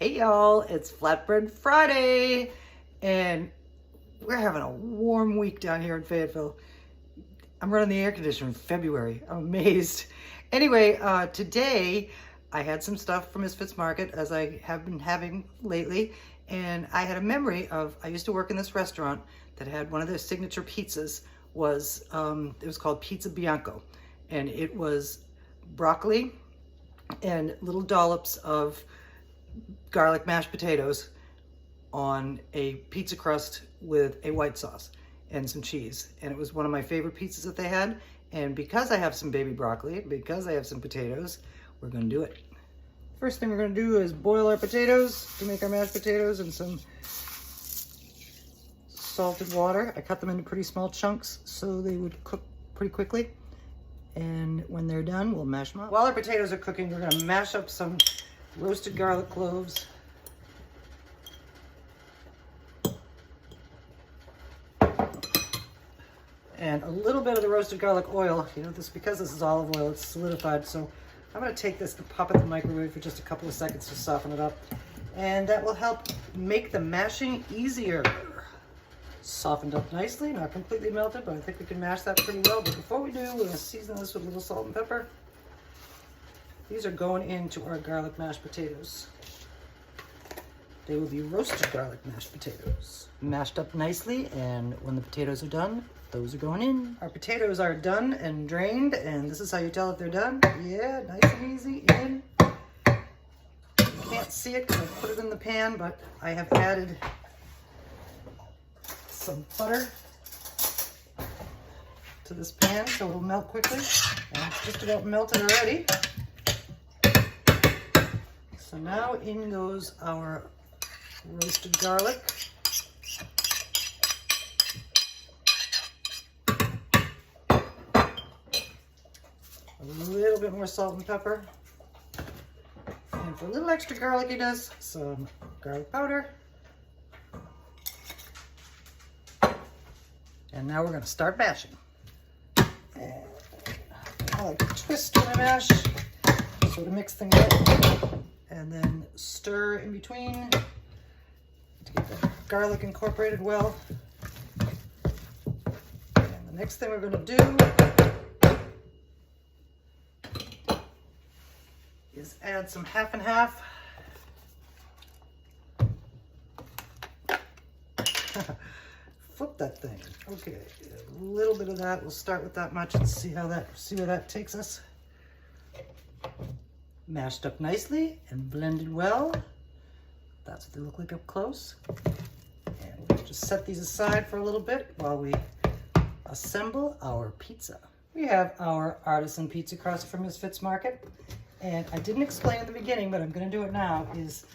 Hey y'all, it's Flatbread Friday, and we're having a warm week down here in Fayetteville. I'm running the air conditioner in February. I'm amazed. Anyway, today I had some stuff from Misfits Market, as I have been having lately, and I had a memory of, I used to work in this restaurant that had one of their signature pizzas, it was called Pizza Bianco, and it was broccoli and little dollops of garlic mashed potatoes on a pizza crust with a white sauce and some cheese. And it was one of my favorite pizzas that they had. And because I have some baby broccoli, because I have some potatoes, we're gonna do it. First thing we're gonna do is boil our potatoes to make our mashed potatoes in some salted water. I cut them into pretty small chunks so they would cook pretty quickly. And when they're done, we'll mash them up. While our potatoes are cooking, we're gonna mash up some roasted garlic cloves, and a little bit of the roasted garlic oil. You know, because this is olive oil, it's solidified, so I'm going to take this and pop it in the microwave for just a couple of seconds to soften it up, and that will help make the mashing easier. Softened up nicely, not completely melted, but I think we can mash that pretty well. But before we do, we're going to season this with a little salt and pepper. These are going into our garlic mashed potatoes. They will be roasted garlic mashed potatoes. Mashed up nicely, and when the potatoes are done, those are going in. Our potatoes are done and drained, and this is how you tell if they're done. Yeah, nice and easy, in. You can't see it because I put it in the pan, but I have added some butter to this pan so it'll melt quickly. And it's just about melted already. So now in goes our roasted garlic. A little bit more salt and pepper. And for a little extra garlickiness, some garlic powder. And now we're going to start mashing. And I like to twist when I mash, sort of mix things up. And then stir in between to get the garlic incorporated well. And the next thing we're going to do is add some half and half. Flip that thing. Okay, a little bit of that. We'll start with that much and see where that takes us. Mashed up nicely and blended well. That's what they look like up close. And we'll just set these aside for a little bit while we assemble our pizza. We have our artisan pizza crust from Misfits Market. And I didn't explain in the beginning, but I'm going to do it now, is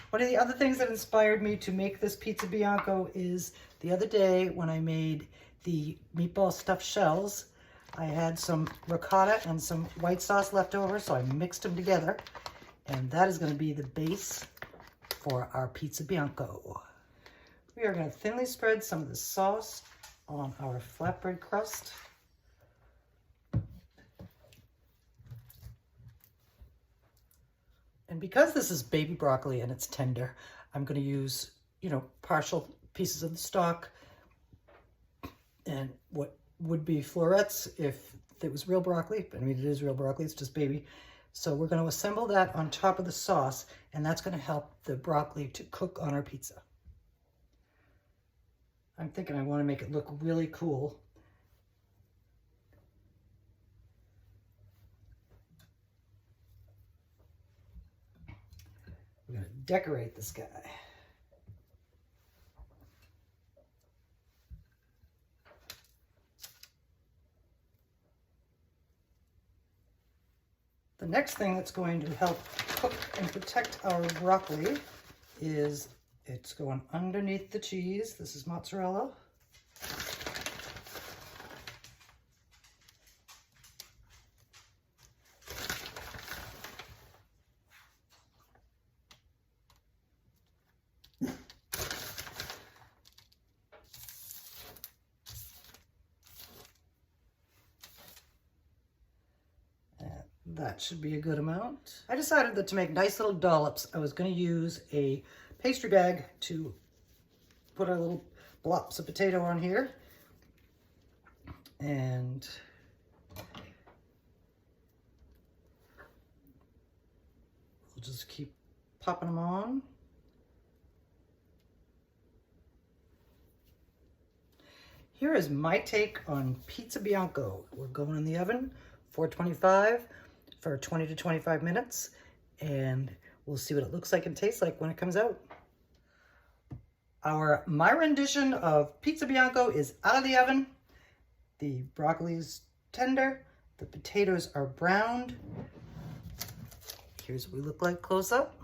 one of the other things that inspired me to make this Pizza Bianco is the other day when I made the meatball stuffed shells, I had some ricotta and some white sauce left over, so I mixed them together. And that is going to be the base for our Pizza Bianco. We are going to thinly spread some of the sauce on our flatbread crust. And because this is baby broccoli and it's tender, I'm going to use, partial pieces of the stalk and what would be florets if it was real broccoli. I mean, it is real broccoli, it's just baby. So we're going to assemble that on top of the sauce, and that's going to help the broccoli to cook on our pizza. I'm thinking I want to make it look really cool. We're going to decorate this guy. The next thing that's going to help cook and protect our broccoli is it's going underneath the cheese. This is mozzarella. That should be a good amount. I decided that to make nice little dollops, I was going to use a pastry bag to put our little blobs of potato on here. And we'll just keep popping them on. Here is my take on pizza Bianco. We're going in the oven, 425 for 20 to 25 minutes, and we'll see what it looks like and tastes like when it comes out. My rendition of pizza Bianco is out of the oven. The broccoli's tender, the potatoes are browned. Here's what we look like close up.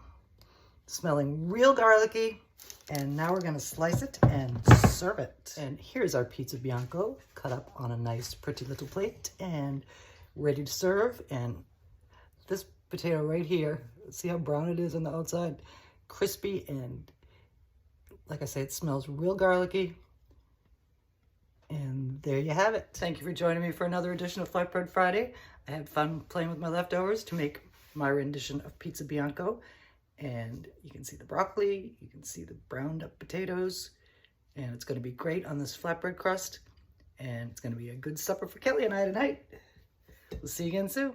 Smelling real garlicky. And now we're gonna slice it and serve it. And here's our pizza Bianco, cut up on a nice pretty little plate and ready to serve. And this potato right here, see how brown it is on the outside? Crispy, and like I say, it smells real garlicky. And there you have it. Thank you for joining me for another edition of Flatbread Friday. I had fun playing with my leftovers to make my rendition of pizza Bianco. And you can see the broccoli, you can see the browned up potatoes, and it's gonna be great on this flatbread crust. And it's gonna be a good supper for Kelly and I tonight. We'll see you again soon.